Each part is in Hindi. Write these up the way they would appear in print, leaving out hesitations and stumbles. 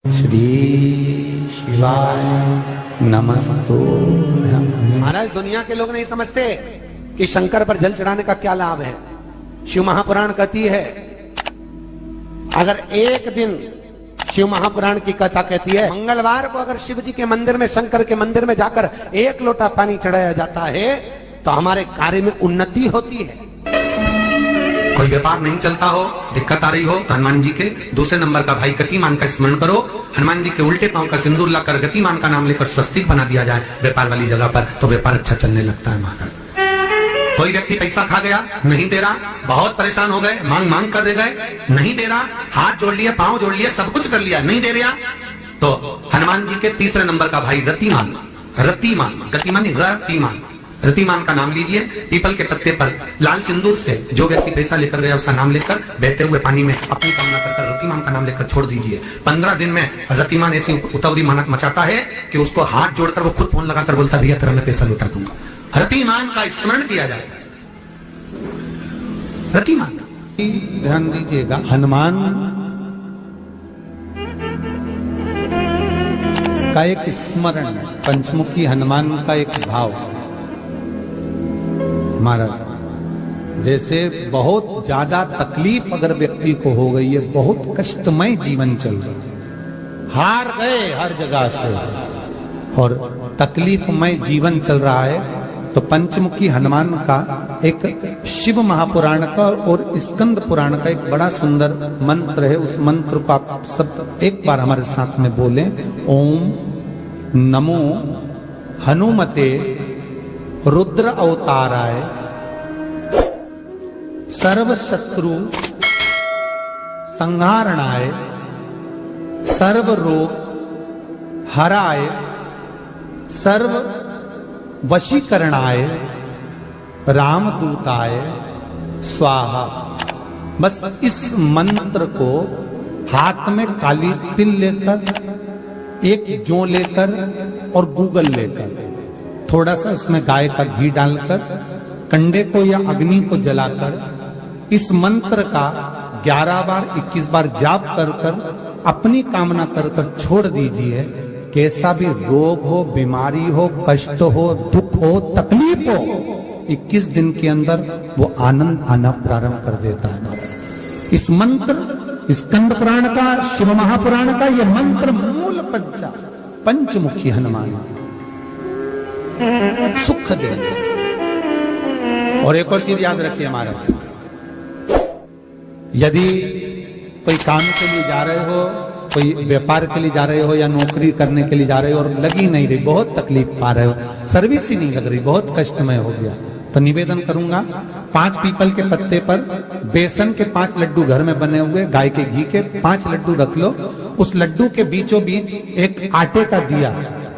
श्री शिवाय नमस्तुभ्यं। महाराज, दुनिया के लोग नहीं समझते कि शंकर पर जल चढ़ाने का क्या लाभ है। शिव महापुराण कहती है, अगर एक दिन शिव महापुराण की कथा कहती है, मंगलवार को अगर शिव जी के मंदिर में, शंकर के मंदिर में जाकर एक लोटा पानी चढ़ाया जाता है तो हमारे कार्य में उन्नति होती है। कोई व्यापार नहीं चलता हो, दिक्कत आ रही हो तो हनुमान जी के दूसरे नंबर का भाई गतिमान का स्मरण करो। हनुमान जी के उल्टे पांव का सिंदूर लाकर गतिमान का नाम लेकर स्वस्तिक बना दिया जाए व्यापार वाली जगह पर, तो व्यापार अच्छा चलने लगता है महाराज। कोई व्यक्ति पैसा खा गया, नहीं दे रहा, बहुत परेशान हो गए, मांग मांग कर दे गए, नहीं दे रहा, हाथ जोड़ लिए, पांव जोड़ लिए, सब कुछ कर लिया, नहीं दे रहा, तो हनुमान जी के तीसरे नंबर का भाई रतिमान, रतिमान, गतिमान नहीं, रतिमान, रतिमान का नाम लीजिए। पीपल के पत्ते पर लाल सिंदूर से जो व्यक्ति पैसा लेकर गया उसका नाम लेकर बहते हुए पानी में अपनी कामना कर रतिमान का नाम लेकर छोड़ दीजिए। 15 दिन में रतिमान ऐसी उतावली मानक मचाता है कि उसको हाथ जोड़कर वो खुद फोन लगाकर बोलता, भैया तेरा मैं पैसा लौटा दूंगा। रतिमान का स्मरण किया जाता है। रतिमान, ध्यान दीजिएगा, हनुमान का एक स्मरण, पंचमुखी हनुमान का एक भाव। महाराज, जैसे बहुत ज्यादा तकलीफ अगर व्यक्ति को हो गई है, बहुत कष्टमय जीवन चल रहा है, हार गए हर जगह से और तकलीफमय जीवन चल रहा है, तो पंचमुखी हनुमान का एक शिव महापुराण का और स्कंद पुराण का एक बड़ा सुंदर मंत्र है। उस मंत्र को आप सब एक बार हमारे साथ में बोलें। ओम नमो हनुमते रुद्र अवताराय सर्व शत्रु संहारणाय सर्व रोग हराय सर्व वशीकरणाय रामदूताय स्वाहा। बस इस मंत्र को हाथ में काली तिल लेकर, एक जौ लेकर और गूगल लेकर, थोड़ा सा उसमें गाय का घी डालकर, कंडे को या अग्नि को जलाकर इस मंत्र का 11 बार 21 बार जाप कर कर अपनी कामना कर कर छोड़ दीजिए। कैसा भी रोग हो, बीमारी हो, कष्ट हो, दुख हो, तकलीफ हो, 21 दिन के अंदर वो आनंद आना प्रारंभ कर देता है। इस मंत्र, स्कंद पुराण का, शिव महापुराण का ये मंत्र मूल पंचमुखी हनुमान सुख दे। और एक और चीज याद रखिए हमारा, यदि कोई काम के लिए जा रहे हो, कोई व्यापार के लिए जा रहे हो या नौकरी करने के लिए जा रहे हो और लगी नहीं रही, बहुत तकलीफ पा रहे हो, सर्विस ही नहीं लग रही, बहुत कष्टमय हो गया, तो निवेदन करूंगा 5 पीपल के पत्ते पर बेसन के 5 लड्डू घर में बने हुए, गाय के घी के 5 लड्डू रख लो। उस लड्डू के बीचों बीच एक आटे का दिया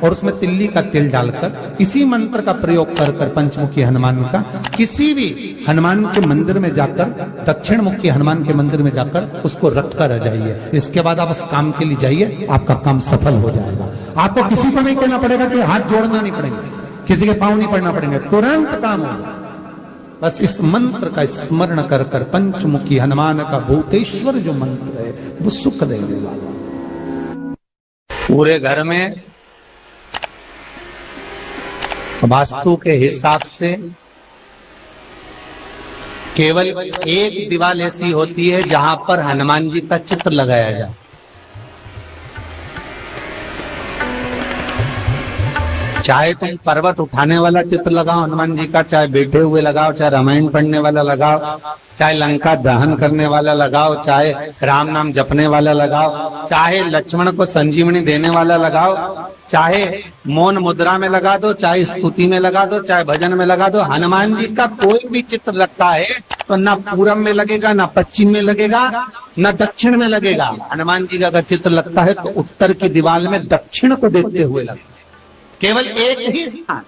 और उसमें तिल्ली का तेल डालकर इसी मंत्र का प्रयोग कर कर पंचमुखी हनुमान का किसी भी हनुमान के मंदिर में जाकर, दक्षिण मुखी हनुमान के मंदिर में जाकर उसको रख कर आ जाइए। इसके बाद आप उस काम के लिए जाइए, आपका काम सफल हो जाएगा। आपको किसी को नहीं कहना पड़ेगा कि हाथ जोड़ना नहीं पड़ेगा, किसी के पांव नहीं पड़ना पड़ेंगे, तुरंत काम होगा। बस इस मंत्र का स्मरण कर कर पंचमुखी हनुमान का भूतेश्वर जो मंत्र है वो सुख देने वाला। पूरे घर में वास्तु के हिसाब से केवल एक दीवार ऐसी होती है जहां पर हनुमान जी का चित्र लगाया जाए। चाहे तुम पर्वत उठाने वाला चित्र लगाओ हनुमान जी का, चाहे बैठे हुए लगाओ, चाहे रामायण पढ़ने वाला लगाओ, चाहे लंका दहन करने वाला लगाओ, चाहे राम नाम जपने वाला लगाओ, चाहे लक्ष्मण को संजीवनी देने वाला लगाओ, चाहे मौन मुद्रा में लगा दो, चाहे स्तुति में लगा दो, चाहे भजन में लगा दो। हनुमान जी का कोई भी चित्र लगता है तो ना पूरब में लगेगा, ना पश्चिम में लगेगा, ना दक्षिण में लगेगा। हनुमान जी का अगर चित्र लगता है तो उत्तर की दीवार में दक्षिण को देखते हुए लगता है, केवल एक ही स्थान।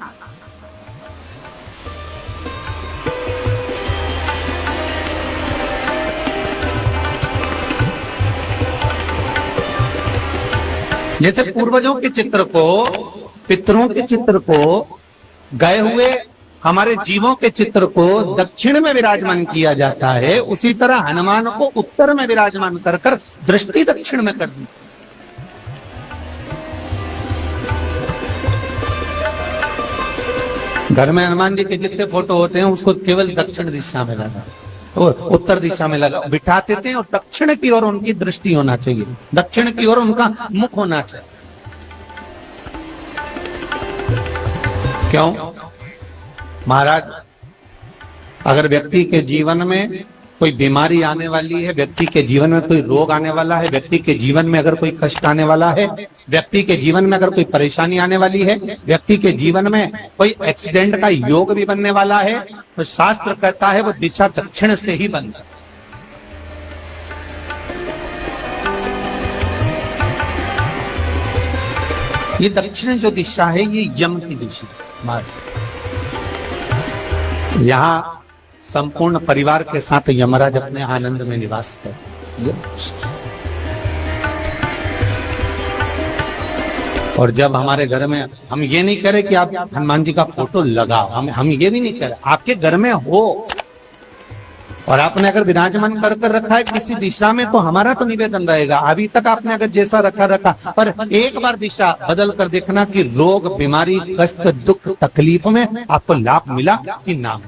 जैसे पूर्वजों के चित्र को, पितरों के चित्र को, गए हुए हमारे जीवों के चित्र को दक्षिण में विराजमान किया जाता है, उसी तरह हनुमान को उत्तर में विराजमान कर कर दृष्टि दक्षिण में कर दी। घर में हनुमान जी के जितने फोटो होते हैं उसको केवल दक्षिण दिशा में लगा, वो उत्तर दिशा में लगा बिठाते थे, और दक्षिण की ओर उनकी दृष्टि होना चाहिए, दक्षिण की ओर उनका मुख होना चाहिए। क्यों? महाराज, अगर व्यक्ति के जीवन में कोई बीमारी आने वाली है, व्यक्ति के जीवन में कोई रोग आने वाला है, व्यक्ति के जीवन में अगर कोई कष्ट आने वाला है, व्यक्ति के जीवन में अगर कोई परेशानी आने वाली है, व्यक्ति के जीवन में कोई एक्सीडेंट का योग भी बनने वाला है, तो शास्त्र कहता है वो दिशा दक्षिण से ही बनता है। ये दक्षिण जो दिशा है ये यम की दिशा। यहाँ संपूर्ण परिवार के साथ यमराज अपने आनंद में निवास करते। और जब हमारे घर में, हम ये नहीं कह रहे कि आप हनुमान जी का फोटो लगाओ, हम ये भी नहीं कह रहे, आपके घर में हो और आपने अगर विराजमान कर रखा है किसी दिशा में, तो हमारा तो निवेदन रहेगा, अभी तक आपने अगर जैसा रखा, पर एक बार दिशा बदल कर देखना कि रोग, बीमारी, कष्ट, दुख, तकलीफ में आपको लाभ मिला कि ना।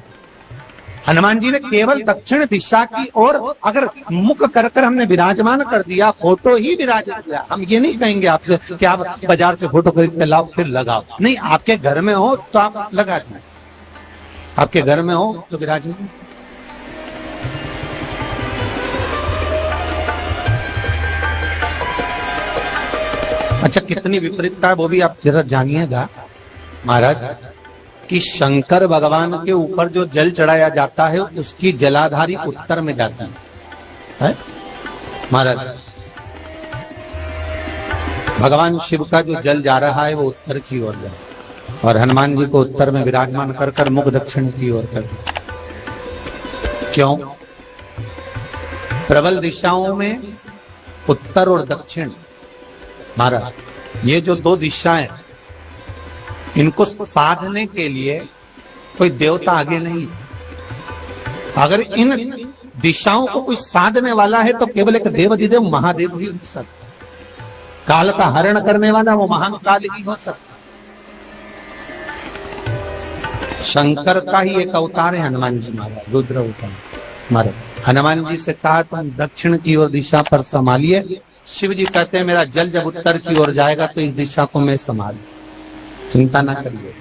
हनुमान जी ने केवल दक्षिण दिशा की ओर अगर मुख कर हमने विराजमान कर दिया, फोटो ही विराजित किया। हम ये नहीं कहेंगे आपसे कि आप बाजार से फोटो खरीद के लाओ फिर लगाओ, नहीं, आपके घर में हो तो आप लगा दें, आपके घर में हो तो विराजमान। अच्छा, कितनी विपरीतता है वो भी आप जरा जानिएगा महाराज, कि शंकर भगवान के ऊपर जो जल चढ़ाया जाता है उसकी जलाधारी उत्तर में जाती है महाराज। भगवान शिव का जो जल जा रहा है वो उत्तर की ओर जा, और हनुमान जी को उत्तर में विराजमान कर मुख दक्षिण की ओर कर। क्यों? प्रबल दिशाओं में उत्तर और दक्षिण महाराज, ये जो दो दिशाएं, इनको साधने के लिए कोई देवता आगे नहीं। अगर इन दिशाओं को कोई साधने वाला है तो केवल एक देवाधिदेव महादेव ही हो सकता। काल का हरण करने वाला वो महान काल ही हो सकता। शंकर का ही एक अवतार है हनुमान जी महाराज, रुद्र अवतार महाराज। हनुमान जी से कहा तुम दक्षिण की ओर दिशा पर संभालिए, शिव जी कहते हैं मेरा जल जब उत्तर की ओर जाएगा तो इस दिशा को मैं संभाल, चिंता ना करिए।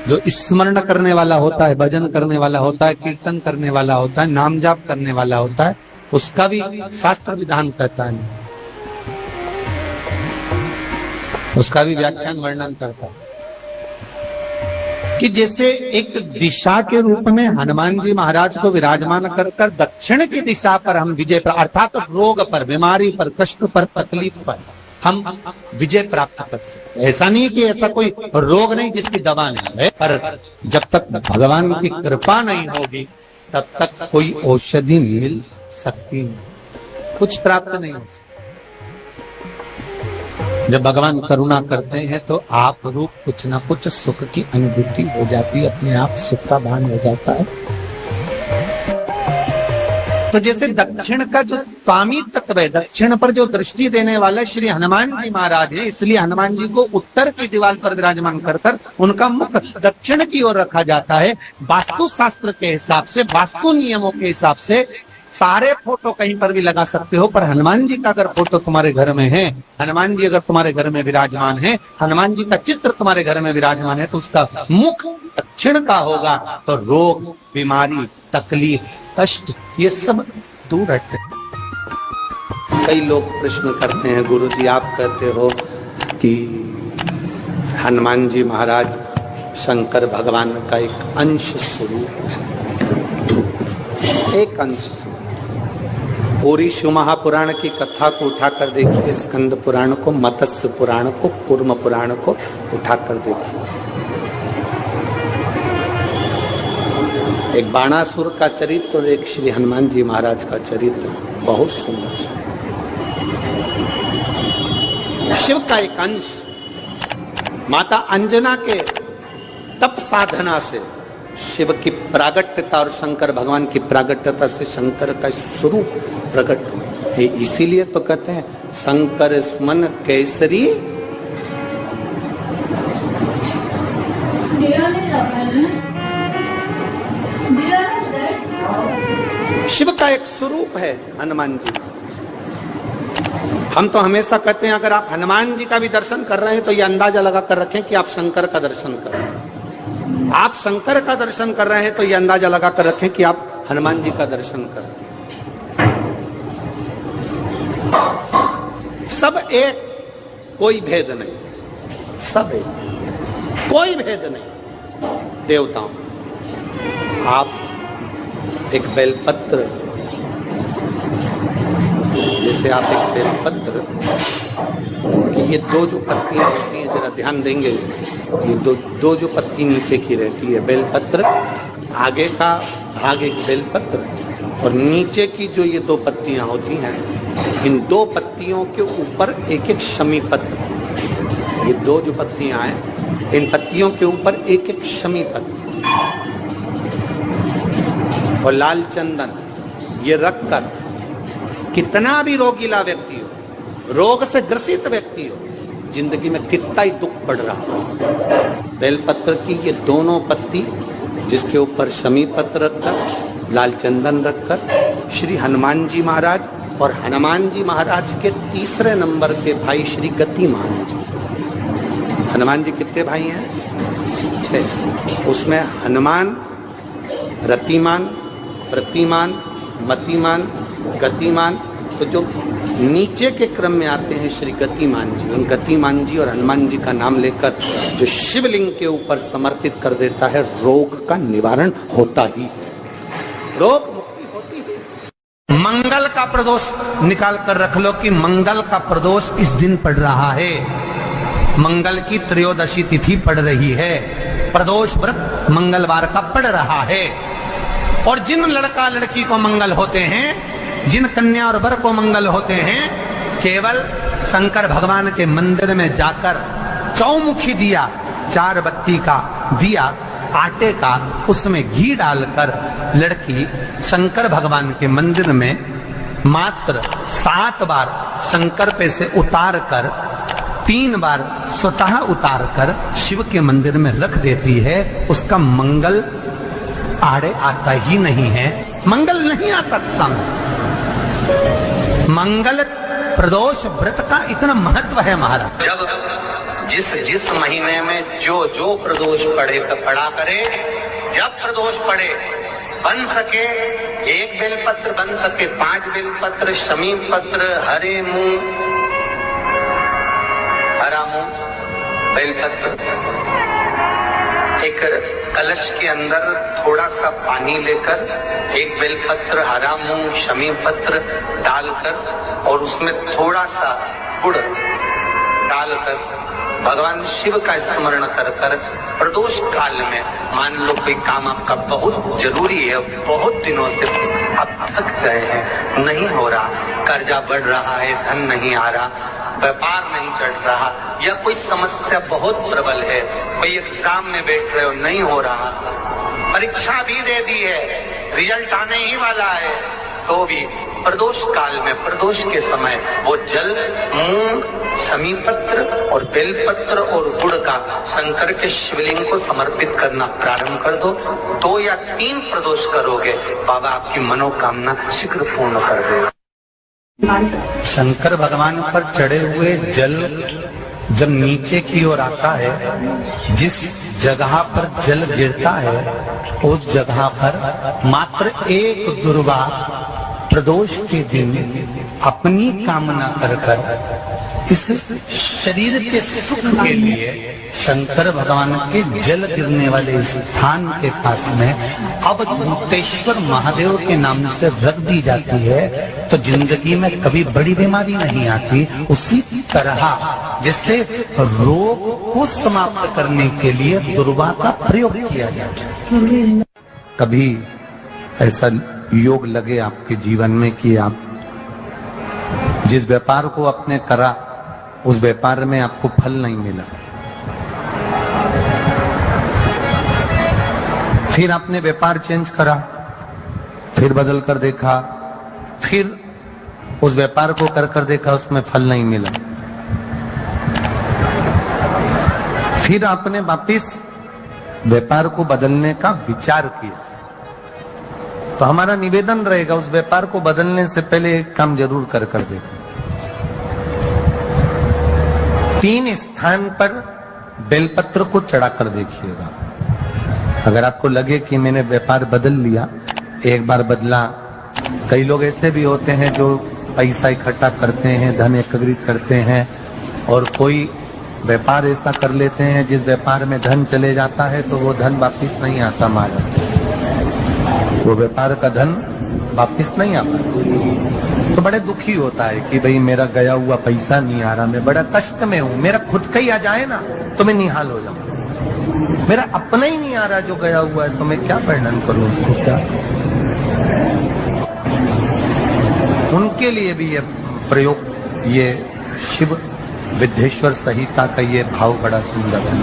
जो स्मरण करने वाला होता है, भजन करने वाला होता है, कीर्तन करने वाला होता है, नाम जाप करने वाला होता है, उसका भी शास्त्र विधान कहता है, उसका भी व्याख्यान वर्णन करता है कि जैसे एक दिशा के रूप में हनुमान जी महाराज को विराजमान कर दक्षिण की दिशा पर हम विजय पर, अर्थात रोग पर, बीमारी पर, कष्ट पर, तकलीफ पर हम विजय प्राप्त कर सकते। ऐसा नहीं कि ऐसा कोई रोग नहीं जिसकी दवा नहीं है, पर जब तक भगवान की कृपा नहीं होगी तब तक कोई औषधि मिल सकती नहीं, कुछ प्राप्त नहीं हो सकता। जब भगवान करुणा करते हैं तो आप रूप कुछ ना कुछ सुख की अनुभूति हो जाती है, अपने आप सुख का भान हो जाता है। तो जैसे दक्षिण का जो स्वामी तत्व है, दक्षिण पर जो दृष्टि देने वाला श्री हनुमान जी महाराज है, इसलिए हनुमान जी को उत्तर की दीवार पर विराजमान कर उनका मुख दक्षिण की ओर रखा जाता है। वास्तु शास्त्र के हिसाब से, वास्तु नियमों के हिसाब से सारे फोटो कहीं पर भी लगा सकते हो, पर हनुमान जी का अगर फोटो तुम्हारे घर में है, हनुमान जी अगर तुम्हारे घर में विराजमान है, हनुमान जी का चित्र तुम्हारे घर में विराजमान है, तो उसका मुख दक्षिण का होगा, तो रोग, बीमारी, तकलीफ, कष्ट ये सब दूर हटते। कई लोग प्रश्न करते हैं, गुरुजी आप कहते हो कि हनुमान जी महाराज शंकर भगवान का एक अंश स्वरूप है, एक अंश। पूरी शिव महापुराण की कथा को उठाकर देखिए, स्कंद पुराण को, मत्स्य पुराण को, कूर्म पुराण को उठाकर देखिए। एक बाणासुर का चरित्र और एक श्री हनुमान जी महाराज का चरित्र बहुत सुंदर है। शिव का एक अंश माता अंजना के तप साधना से शिव की प्रागट्यता और शंकर भगवान की प्रागट्यता से शंकर का स्वरूप प्रकट है। इसीलिए तो कहते हैं शंकर सुमन केसरी शिव का एक स्वरूप है हनुमान जी। हम तो हमेशा कहते हैं अगर आप हनुमान जी का भी दर्शन कर रहे हैं तो ये अंदाजा लगा कर रखें कि आप शंकर का दर्शन कर रहे हैं। आप शंकर का दर्शन कर रहे हैं तो ये अंदाजा लगा कर रखें कि आप हनुमान जी का दर्शन कर रहे हैं। सब एक, कोई भेद नहीं, सब एक, कोई भेद नहीं। देवताओं, आप एक बेलपत्र, जैसे आप एक बेलपत्र की ये दो जो पत्तियां होती हैं, जरा ध्यान देंगे, ये दो जो पत्ती नीचे की रहती है बेलपत्र, आगे का भाग एक बेलपत्र और नीचे की जो ये दो पत्तियां होती हैं, इन दो पत्तियों के ऊपर एक एक शमी पत्र, ये दो जो पत्तियां हैं इन पत्तियों के ऊपर एक एक शमी पत्र और लाल चंदन ये रखकर कितना भी रोगीला व्यक्ति हो, रोग से ग्रसित व्यक्ति हो, जिंदगी में कितना ही दुख पड़ रहा हो, बेलपत्र की ये दोनों पत्ती जिसके ऊपर शमी पत्र रखकर, लाल चंदन रखकर श्री हनुमान जी महाराज और हनुमान जी महाराज के तीसरे नंबर के भाई श्री गतिमान जी। हनुमान जी कितने भाई हैं? 6। उसमें हनुमान, रतिमान, प्रतिमान, मतिमान, गतिमान, तो जो नीचे के क्रम में आते हैं श्री गतिमान जी, उन गतिमान जी और हनुमान जी का नाम लेकर जो शिवलिंग के ऊपर समर्पित कर देता है, रोग का निवारण होता ही, रोग मुक्ति होती है। मंगल का प्रदोष निकाल कर रख लो कि मंगल का प्रदोष इस दिन पड़ रहा है, मंगल की त्रयोदशी तिथि पड़ रही है, प्रदोष व्रत मंगलवार का पड़ रहा है। और जिन लड़का लड़की को मंगल होते हैं, जिन कन्या और वर को मंगल होते हैं, केवल शंकर भगवान के मंदिर में जाकर चौमुखी दिया, 4 बत्ती का दिया आटे का, उसमें घी डालकर लड़की शंकर भगवान के मंदिर में मात्र 7 बार शंकर पे से उतार कर 3 बार स्वतः उतार कर शिव के मंदिर में रख देती है, उसका मंगल आड़े आता ही नहीं है, मंगल नहीं आता सामने। मंगल प्रदोष व्रत का इतना महत्व है महाराज। जब जिस महीने में जो प्रदोष पड़ा करे, जब प्रदोष पड़े, बन सके 1 बेलपत्र, बन सके 5 बेलपत्र, शमी पत्र, हरे मूंग, हरा मूंग, बेलपत्र, एक कलश के अंदर थोड़ा सा पानी लेकर 1 बेलपत्र, हरा मूंग, शमी पत्र डालकर और उसमें थोड़ा सा गुड़ डालकर भगवान शिव का स्मरण कर कर प्रदोष काल में, मान लो कोई काम आपका बहुत जरूरी है, बहुत दिनों से आप थक गए हैं, नहीं हो रहा, कर्जा बढ़ रहा है, धन नहीं आ रहा, व्यापार नहीं चढ़ रहा, या कोई समस्या बहुत प्रबल है, कोई एग्जाम में बैठ रहे हो नहीं हो रहा, परीक्षा भी दे दी है, रिजल्ट आने ही वाला है, तो भी प्रदोष काल में, प्रदोष के समय वो जल, मूंग, शमी पत्र और बेलपत्र और गुड़ का शंकर के शिवलिंग को समर्पित करना प्रारंभ कर दो। 2 या 3 प्रदोष करोगे, बाबा आपकी मनोकामना शीघ्र पूर्ण कर देगा। शंकर भगवान पर चढ़े हुए जल जब नीचे की ओर आता है, जिस जगह पर जल गिरता है उस जगह पर मात्र एक दुर्गा प्रदोष के दिन अपनी कामना कर कर इस शरीर के सुख के लिए शंकर भगवान के जल गिरने वाले स्थान के पास में अवधूतेश्वर महादेव के नाम से रख दी जाती है, तो जिंदगी में कभी बड़ी बीमारी नहीं आती। उसी तरह जिससे रोग को समाप्त करने के लिए दुर्गा का प्रयोग किया जाता है। कभी ऐसा योग लगे आपके जीवन में कि आप जिस व्यापार को आपने करा उस व्यापार में आपको फल नहीं मिला, फिर आपने व्यापार चेंज करा, फिर बदल कर देखा, फिर उस व्यापार को कर देखा, उसमें फल नहीं मिला, फिर आपने वापिस व्यापार को बदलने का विचार किया, तो हमारा निवेदन रहेगा उस व्यापार को बदलने से पहले एक काम जरूर कर देखो। 3 स्थान पर बेलपत्र को चढ़ाकर देखिएगा। अगर आपको लगे कि मैंने व्यापार बदल लिया, एक बार बदला, कई लोग ऐसे भी होते हैं जो पैसा इकट्ठा करते हैं, धन एकत्रित करते हैं, और कोई व्यापार ऐसा कर लेते हैं जिस व्यापार में धन चले जाता है तो वो धन वापिस नहीं आता, मारा वो व्यापार का धन वापिस नहीं आता। तो बड़े दुखी होता है कि भाई मेरा गया हुआ पैसा नहीं आ रहा, मैं बड़ा कष्ट में हूं, मेरा खुद का ही आ जाए ना तो मैं निहाल हो जाऊं, मेरा अपना ही नहीं आ रहा जो गया हुआ है, तो मैं क्या वर्णन करूं उसको, क्या। उनके लिए भी ये प्रयोग, ये शिव विद्येश्वर संहिता का ये भाव बड़ा सुंदर है।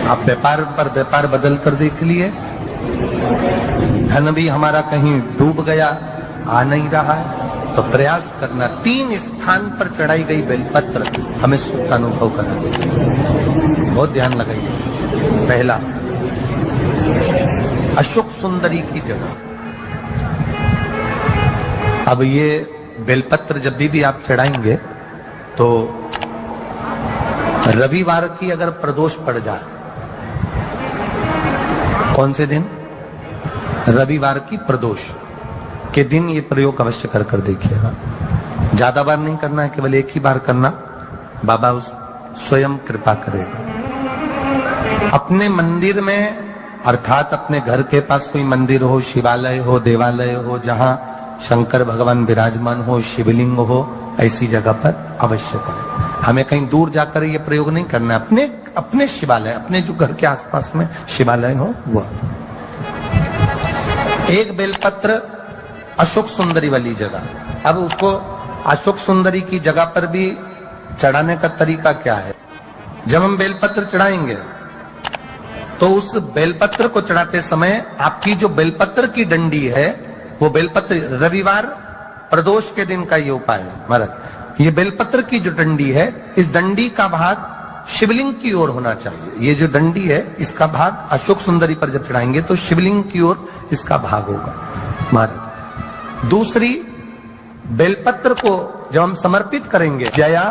आप व्यापार पर व्यापार बदल कर देख लिए, धन भी हमारा कहीं डूब गया, आ नहीं रहा है, तो प्रयास करना 3 स्थान पर चढ़ाई गई बेलपत्र हमें सुख का अनुभव करा देगी। बहुत ध्यान लगाइए। पहला, अशोक सुंदरी की जगह। अब ये बेलपत्र जब भी आप चढ़ाएंगे तो रविवार की अगर प्रदोष पड़ जाए, कौन से दिन? रविवार की प्रदोष के दिन ये प्रयोग अवश्य कर देखिएगा। ज्यादा बार नहीं करना है, केवल एक ही बार करना, बाबा स्वयं कृपा करेगा। अपने मंदिर में, अर्थात अपने घर के पास कोई मंदिर हो, शिवालय हो, देवालय हो, जहां शंकर भगवान विराजमान हो, शिवलिंग हो, ऐसी जगह पर अवश्य करें। हमें कहीं दूर जाकर ये प्रयोग नहीं करना, अपने शिवालय, अपने जो घर के आसपास में शिवालय हो वो। एक बेलपत्र अशोक सुंदरी वाली जगह। अब उसको अशोक सुंदरी की जगह पर भी चढ़ाने का तरीका क्या है? जब हम बेलपत्र चढ़ाएंगे तो उस बेलपत्र को चढ़ाते समय आपकी जो बेलपत्र की डंडी है, वो बेलपत्र, रविवार प्रदोष के दिन का ये उपाय है महाराज। ये बेलपत्र की जो डंडी है, इस डंडी का भाग शिवलिंग की ओर होना चाहिए। ये जो डंडी है, इसका भाग अशोक सुंदरी पर जब चढ़ाएंगे तो शिवलिंग की ओर इसका भाग होगा महाराज। दूसरी, बेलपत्र को जब हम समर्पित करेंगे, जया